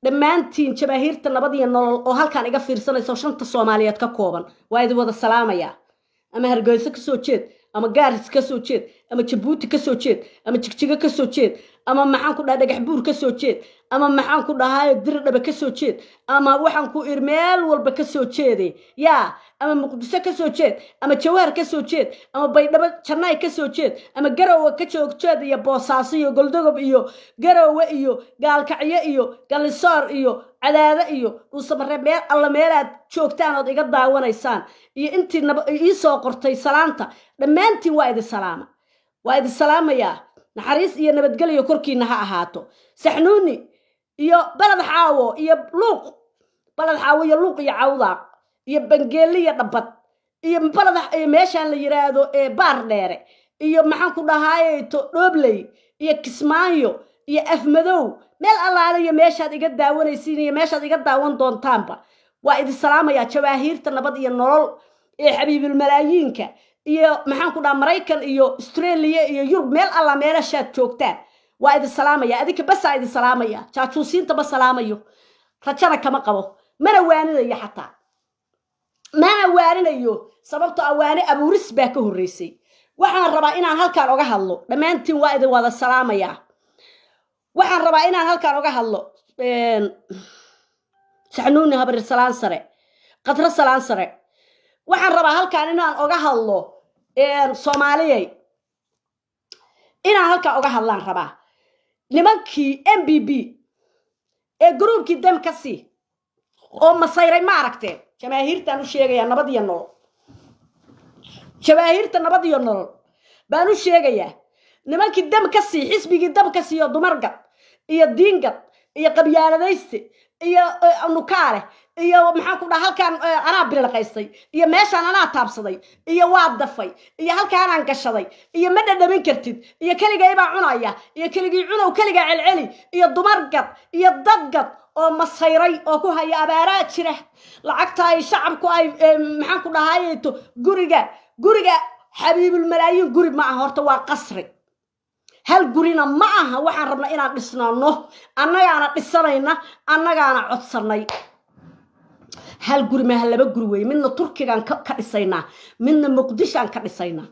dhammaantiin jabaahiirta nabad iyo nolol oo halkaan iga fiirsanayso shanta Soomaaliyeed ka kooban waa idin wada salaamaya ama Hargeysa ka soo jeed ama Gaaris ka soo jeed ama Jabuuti ka soo jeed ama Jigjiga ka soo jeed ama maxaan ku dhahay dhagax buur ka soo jeed ama maxaan ku dhahay Dirdhaba ka soo jeed ama waxaan ku irmeel walba ka soo jeeday ya ama Muqdisho ka soo jeed ama Jawhar ka soo jeed ama Baydhabo Jannay ka soo jeed ama Garowe ka soo jeed iyo Boosaaso iyo Goldogob iyo Garowe iyo Gaalkacyo iyo Galisoor iyo Cadaada iyo Dhuusamareeb meel alla meelaad joogtaan oo iga daawanaysaan iyo intii ii soo qortay salaanta dhammaantiin waa idin salaama waa idin salaamaya naxariis iyo nabadgelyo korkiina ha ahaato saxnuuni iyo balad xaawo iyo luuq balad xaawo iyo luuq iyo cawdaaq iyo bangeeli iyo dhabad iyo balad meeshaan la yiraahdo ee baar dheere iyo maxaan ku dhahay to dhobley iyo Kismaayo iyo Afmadow meel allaale iyo meeshaad iga daawanaysiin iyo meeshaad iga daawan doontaanba waa idin salaamaya jabaahiirta nabad iyo nolol ee xabiibul malaayiinka iyo maxaan ku dhahay Mareykan iyo Australia iyo Yurub meel alla meelashaad joogtaan waa idin salaamaya adinka bas idin salaamaya jaajuusiinta ba salaamayo rajada kama qabo mana waaninayo xataa mana waaninayo sababtoo awaane abuuris baa ka horeysay waxaan rabaa inaan halkaan uga hadlo dhammaantiin waa idin wada salaamaya waxaan rabaa inaan halkaan uga hadlo saxnuuni habar salaan sare qadra salaan sare waxaan rabaa halkaan inaan uga hadlo Soomaaliyay inaan halkaan uga hadlaan rabaa nimankii MBB ee groupkii Demkasi oo masayray ma aragteen jabaahiirtan u sheegaya nabad iyo nolol jabaahiirta nabad iyo nolol baan u sheegaya nimankii Demkasi xisbigii Demkasi iyo dumargad iyo diingad iyo qabyaaladayste iyo anukaale iyo maxaan ku dhahay halkaan anaa bilaqaystay iyo meeshaan anaa taabsaday iyo waa dafay iyo halkaan aan gashaday iyo ma dhadhamin kartid iyo kaliya baa cunaya iyo kaliya cunow kaliya celceli iyo dumargad iyo dadgad oo masayray oo ku haya abaara jira lacagta ay shacabku ay maxaan ku dhahay to guriga xabiibul malaayiin guri ma aha horta waa qasri hal gurina ma aha waxaan rabnaa inaan dhisnaano annagaana dhisanayna annagaana codsanay hal guri ma laba guri weey midna Turkigan ka dhisaynaa midna Muqdishaan ka dhisaynaa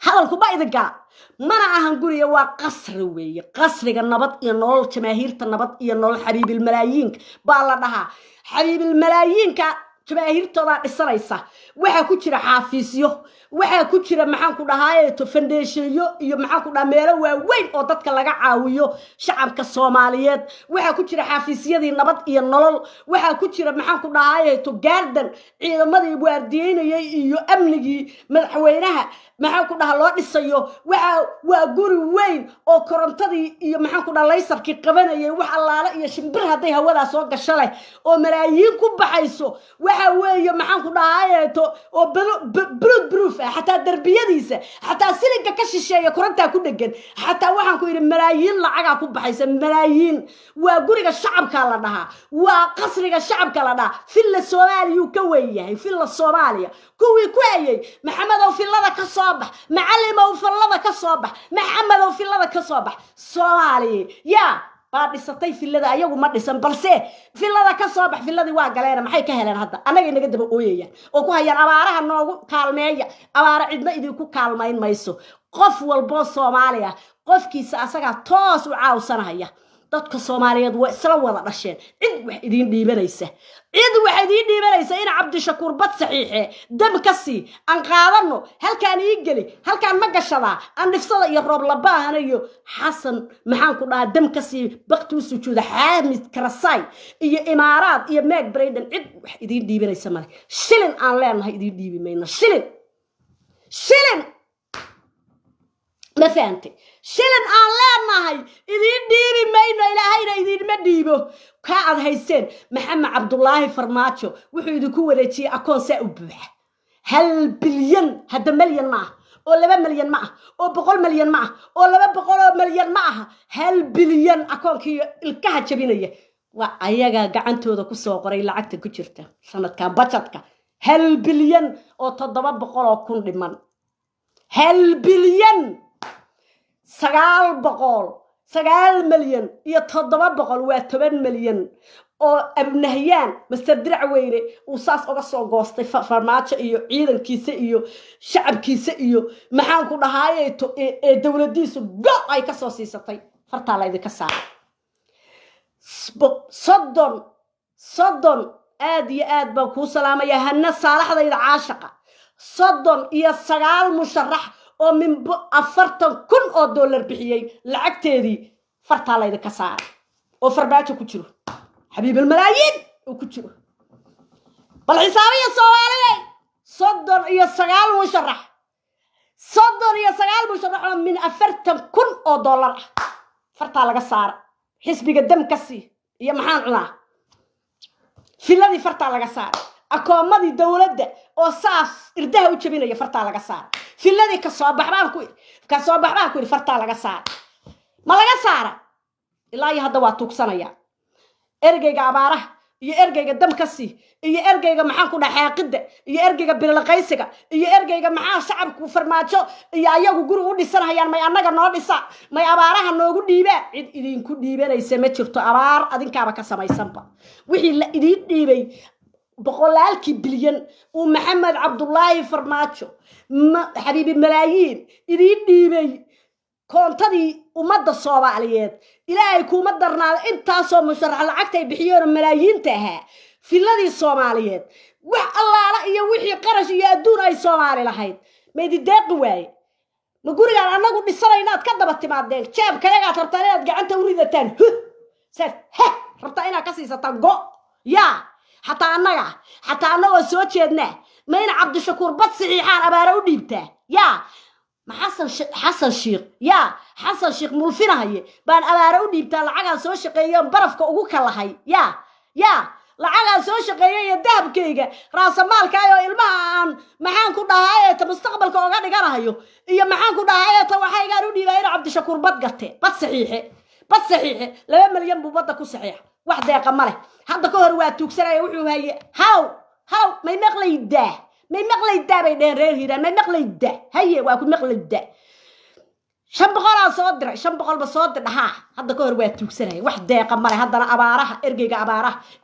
hadalku ba idiga mana ahan guriga waa qasri weey qasriga nabad iyo nolol jabaahiirta nabad iyo nolol xabiibul malaayiin baa la dhahaa xabiibul malaayiinka jabaahiirtooda dhisanaysa waxa ku jira xafiisyo waxa ku jira maxaan ku dhahay to foundationyo iyo maxaan ku dhahay meelo waaweyn oo dadka laga caawiyo shacabka Soomaaliyeed waxa ku jira xafiisyadii nabad iyo nolol waxa ku jira maxaan ku dhahay to garden ciidamadii waardiyeynayay iyo amnigii madaxweynaha maxaan ku dhahay loo dhisayo waxa waa guri weyn oo korontadii iyo maxaan ku dhahay laysarkii qabanayay wax allaala iyo shimbir haday hawada soo gasho leh oo malaayiin ku baxayso waxa weeye maxaan ku dhahay to oo blood proof حتى دربيadiisa حتى silinka ka shisheeya koronta ku dhagan حتى waxaan ku yiri malaayiin lacaga ku baxaysa malaayiin waa guriga shacabka la dhahaa waa qasriga shacabka la dhahaa fil Soomaaliya ka weeyahay fil Soomaaliya kuwii ku ayay maxamed oo filada ka soo bax macallin oo filada ka soo bax maxamed oo filada ka soo bax Soomaaliya ya baad dhisatay filada ayagu ma dhisan balse filada ka soo bax filadii waa galeen maxay ka heleen hadda anaga inaga daba ooyayaan oo ku hayaan abaaraha noogu kaalmeeya abaara cidna idin ku kaalmayn mayso qof walbo Soomaaliya qofkiisa asaga toos u caawsanaya dadka Soomaaliyeed waa isla wada dhasheen cid wax idin dhiibanaysa in Cabdishakuur bad saxiixe Demkasi aan qaadano halkaan ii gali halkaan ma gashada aan dhifsada iyo roob la baahanayo Xasan maxaan ku dhahaa Demkasi baqtu sujuuda Xaamid Karasay iyo Imaaraad iyo Meg Braden cid wax idin dhiibanaysa ma shilin aan leenahay idin dhiibi mayna shilin ما فهمتي شلن aan leenahay idin dhiibi mayno ilaahayna idin ma dhiibo ka ad haysan maxamed cabdullaahi farmaajo wuxuu idinku wareejiyay akoon saa u buuxa 1 bilyan hada milyan ma oo 2 milyan ma oo 100 milyan ma oo 200 milyan ma 1 bilyan akoonkii ilkaha jabinaya waa ayaga gacantooda ku soo qoray lacagta ku jirta sanadkan budgetka 1 bilyan oo 700 kun dhiman 1 bilyan 900 9 مليون iyo 700 waa 10 milyan oo abnahayaan master dirac weyne uu saas uga soo goostay farmaajo iyo ciidankiisa iyo shacabkiisa iyo maxaan ku dhahaayay ee dawladiisu go ay ka soo siisatay farta la idinka saaray صدن aad iyo aad baan ku salaamaya hana saalaxdayda caashaqa 39 musharax oo min 40,000 oo dollar bixiyay lacagteedii farta la idinka saaray oo farmaajo ku jiro حبيب الملايين وكتشو بالحسابية الصوالية صدر يا سقال مشرح صدر يا سقال مشرح من أفرتم كل أو دولار فرتا لك صار حسبي قدام كسي يا محان عنا في الذي فرتا لك صار أكو ماضي دولة ده أو صاف إرداه وتشبينه يا فرتا لك صار في الذي كصواب حبابكوي فرتا لك صار ما لك صار إلا يهدا واتوك سنة يا ergeyga abaaraha iyo ergeyga damkasi iyo ergeyga maxaan ku dhaxaaqida iyo ergeyga bilaqaysiga iyo ergeyga maxaa shacabku farmaajo iyo ayagu guri u dhisanayaan may anaga noo dhisa may abaaraha noogu dhiibaa cid idinku dhiibanaysa ma jirto abaar adinkaaba ka samaysanba wixii la idin dhiibay boqolaalkii bilyan oo maxamed cabdullaahi farmaajo xabiibi malaayiin idin dhiibay koontadii ummadda Soomaaliyeed ilaahay kuma darnaado intaasoo musharax lacagtay bixiyeen malaayiinta ah filadii Soomaaliyeed wax allaala iyo wixii qarash iyo adduun ay Soomaali lahayd meedi deeq waay ma guriga anagu dhisanayna aad ka daba timaadeen jeebkayaga tartaan inaad gacanta u ridataan sad rabta inaad ka siisataan go ya hataa anaga soo jeedna ma in Cabdishakuur bad saxiixaan abaara u dhiibtaa ya حسن شيخ يا حسن شيخ ملفنا هي بان أبارو ديبتا لعاقا سو شقيا برفك أغو كالهاي يا لعاقا سو شقيا يدهب كيغا راس مالك ايو المهان محان كو دهاية مستقبل كو غاني غانهايو إيا محان كو دهاية وحاي غانو ديبا إيرا عبد الشكور بد قرتي بد صحيحي 2 مليون ببدا كو صحيح واحد داقا ماله هادا كو هروات توكسرا يوحيو هاي هاو ما يمقلي يداه ما مقلي الدابي دين ريريدا ما مقلي الدا هي واكو مقلي الدا شنبقل صدر شنبقل بصدر ها هذا كور واد توكسناي واحد دقيقه مره هذا ابارها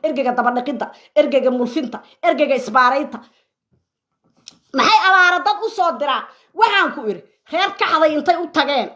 ارجيga dabadhiqida ergeyga mulfinta ergeyga isbaarayta maxay abaara dad u soo diraa waxaan ku iri reer ka xaday intay u tageen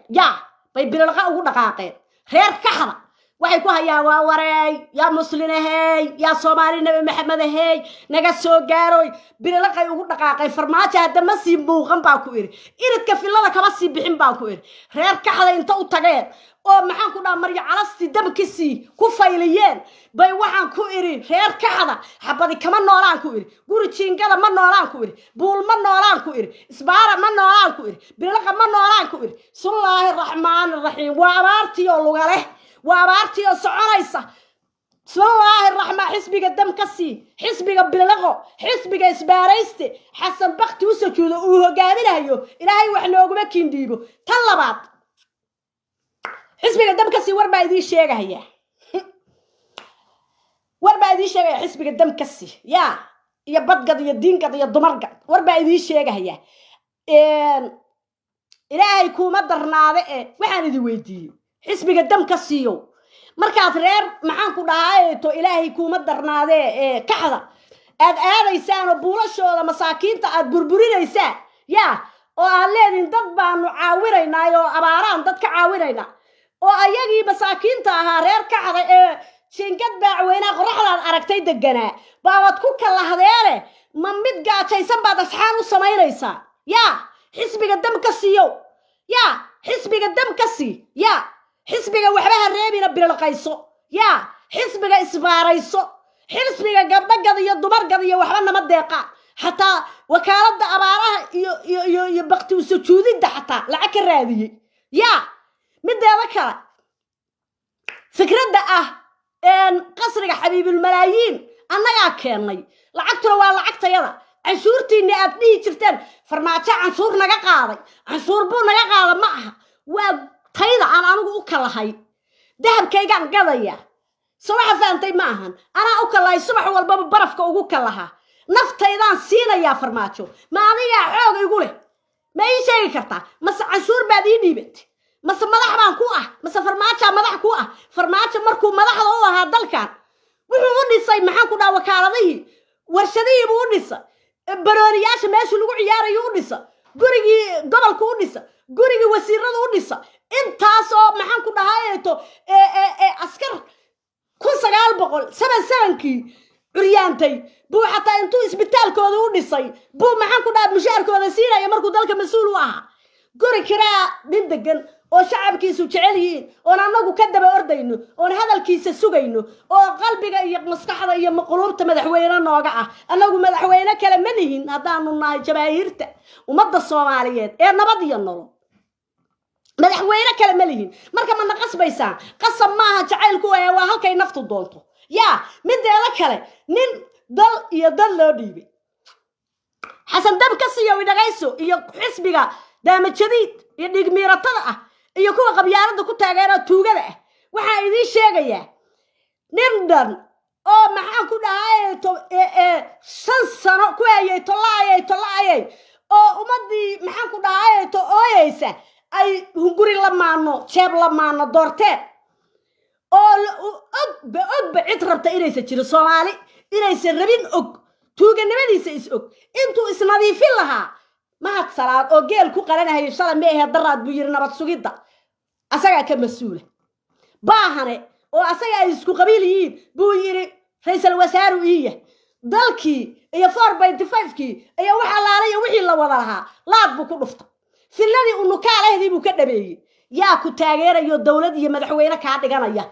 bay bilalaqa ugu dhaqaaqeen reer ka xada waxay ku hayaan waa wareey yaa muslinahay yaa Soomaali nabi maxamed ahay naga soo gaaroy bilaqay ugu dhaqaaqay farmaajo hadda ma sii muuqan baa ku iri iridka filada kama sii bixin baa ku iri reer ka xaday inta u tageen oo maxaan ku dhaa marya calasti dabkiisi ku fayliyeen bay waxaan ku iri reer ka xada xabadi kama noolaan ku iri guri jiingada ma noolaan ku iri buul ma noolaan ku iri isbaara ma noolaan ku iri bilaqa ma noolaan ku iri sullaahir rahmaanir rahiim waa abaartii oo luga leh وابارتي وصعونيسا بسم الله الرحمن حسبك الدم كسي حسبك بلغو حسبك اسباريستي حسن بختي وسجود وهو قابلهايو إلهي وحنا وقما كينديبو طلبات حسبك الدم كسي وربا يدي شيغا هيا وربا يدي شيغا حسبك الدم كسي يا بدقد يا دينقد يا دمرقد وربا يدي شيغا هيا إلهي كوما درناده وحان يدي ويديو حسبك الدم كسيو markaad reer maxaan ku dhahay to ilaahay kuma darnaade kaxda aad aadaysaan buulashooda masaakiinta aad burburinaysaa oo aan leedin dad baanu caawinaynaa oo abaaraan dad ka caawinaynaa oo ayagii masaakiinta ahaa reer kaxda jinkad baacweyna qoraxdaad aragtay deganaa baawad ku kalahadeene ma mid gaajaysan baad asxaan u samaynaysaa xisbiga dam kasiyo xisbiga dam kasi حسبك وحبها الرابينا بلقيسو حسبك إسباريسو حسبك قبضة قضية دمر قضية وحبنا مدقة حتى وكالة أبارها يبقتي وسجودين ده حتى لعك الرادية مدى ذكرة فكرة ده ان قصرك حبيب الملايين أنا كاني لعكت روا لعكت يلا عشورتي إني أبني تفتن فرماتي عنصور نجا قاضي عنصور بو نجا قاضي معها تايدا أنا أكلهاي ذهب كيجان قضية صباح فانتي معهن أنا أكلهاي صباح والباب برفك أكلها نفط تايدان سينا يا فرماتشو ما أنا يا حوق يقوله ما يشيء كرتا مس عشور بعدين يبت mase madax baan ku ah mase farmaajo madax ku ah farmaajo markuu madaxda u ahaa dalkan wuxuu u dhisay maxaan ku dhaha wakaaladihii warshadihii buu u dhisa barooriyaasha meesha lagu ciyaarayo u dhisa gurigii gobolka u dhisa gurigii wasiirada u dhisa intaas oo maxaan ku dhahayeeto askar 1977kii curyaantay buu xataa intuu isbitaalkooda u dhisay buu maxaan ku dhaha mushaarkooda siinaya markuu dalka mas-uul u ahaa guri kiraa nin degan oo shacabkiisu jecel yihiin oon annagu ka daba ordayno oon hadalkiisa sugayno oo qalbiga iyo maskaxda iyo quluubta madaxweyne nooga ah annagu madaxweyne kale ma nihin haddaanu nahay jabaahiirta ummadda Soomaaliyeed ee nabad iyo nolol madaxweyne kale ma lihin marka ma naqasbaysaa qasab maaha jacaylku waa halkay naftu doonto yaa mideeda kale nin dal iyo dal loo dhiibay xasan dab ka siiyo idagayso iyo xisbiga daama jadiid iyo dhigmiiratada ah iyo kuwa qabyaalada ku taageera tuugada ah waxa idin sheegayaa nin dhan oo maxaan ku dhahay 5 sano ku ayay tolaayay oo ummadii maxaan ku dhahay ooyeysa ay hunguri lamaano jeeb lamaano doorteen oo og cid rabta inaysa jiro Soomaali inaysa rabin og tuuganimadiisa is og intuu isnadiifin lahaa mahad salaad oo geel ku qaranahay shalay meehe daraad buu yiri nabad sugidda asaga ka mas'uul baahane oo asaga ay isku qabiil yihiin buu yiri ra'iisul wasaaru iyo dalkii iyo 4.5kii ayaa waxa laalay wixii la wada lahaa laad buu ku dhuftay filladii uu nukaalehdii buu ka dhabeeyay yaa ku taageerayo dawlad iyo madaxweyne ka dhiganaya